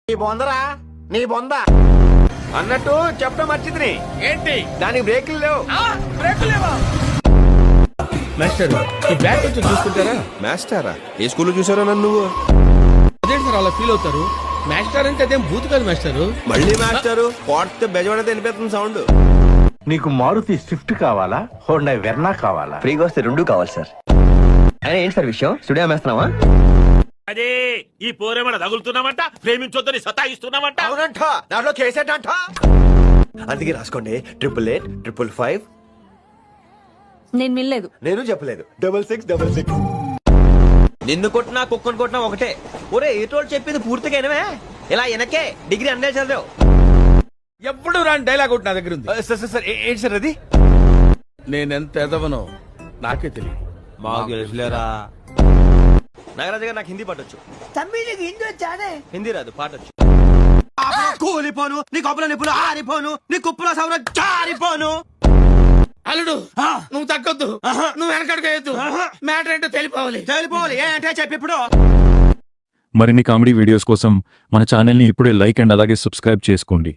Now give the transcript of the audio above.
నీ బొందరా నీ బొంద అన్నట్టు చెప్పడం మర్చిదిని. ఏంటి దానికి బ్రేకులు లేవు. బ్రేకులు లేవా? మాస్టర్ ఈ బ్యాగ్ కొంచెం చూసుకుంటారా? మాస్టరా ఏ స్కూల్లో చూసారో నన్ను నువ్వు? అదేంటి సార్ అలా ఫీల్ అవుతారు? మాస్టర్ అంటే అదేం బూత్ కాదు మాస్టర్. మళ్ళీ మాస్టరు కొడితే బెజవాడైతే వినిపిస్తుంది సౌండ్. నీకు మారుతి స్విఫ్ట్ కావాలా, హోండా వెర్నా కావాలా? ఫ్రీగా వస్తే రెండు కావాలి సార్. అయినా ఏంటి సార్ విషయం? స్టూడియో అమ్మేస్తున్నావా? అదే ఈ పోరేమన్నా తగులుతున్నామంట, ప్రేమించొద్దని సతాయిస్తున్నామంట. అవునంట, దాంట్లో కేసేటంట. అందుకే రాసుకోండి 888 555. నేను వినలేదు. నేను చెప్పలేదు 6666. నిన్ను కొట్టినా కుక్కను కొట్టినా ఒకటే. ఒరే ఏటోళ్ళు చెప్పింది పూర్తిగా వినవే? ఇలా వెనకే డిగ్రీ అన్నే చదివావు. ఎప్పుడు రాని డైలాగ్ ఒకటి నా దగ్గర ఉంది. సార్ సార్ సార్ ఏంటి సార్ అది? నేనెంత ఎదవనో నాకే తెలియదు. మాకు తెలుసులేరా. నాగరాజు గారు నాకు హిందీ పాటొచ్చు. హిందీ రాదు, పాటొచ్చు. కూలిపోను నీ కప్పుల నిప్పులు ఆరిపోను, నీ కుప్పుల సౌర జారిపోను. అల్లుడు నువ్వు తగ్గొద్దు, నువ్వు వెనకడుగు మ్యాటర్ ఏంటో తెలిపోవాలి. ఏంటంటే చెప్పి ఇప్పుడు. మరిన్ని కామెడీ వీడియోస్ కోసం మన ఛానల్ని ఇప్పుడే లైక్ అండ్ అలాగే సబ్స్క్రైబ్ చేసుకోండి.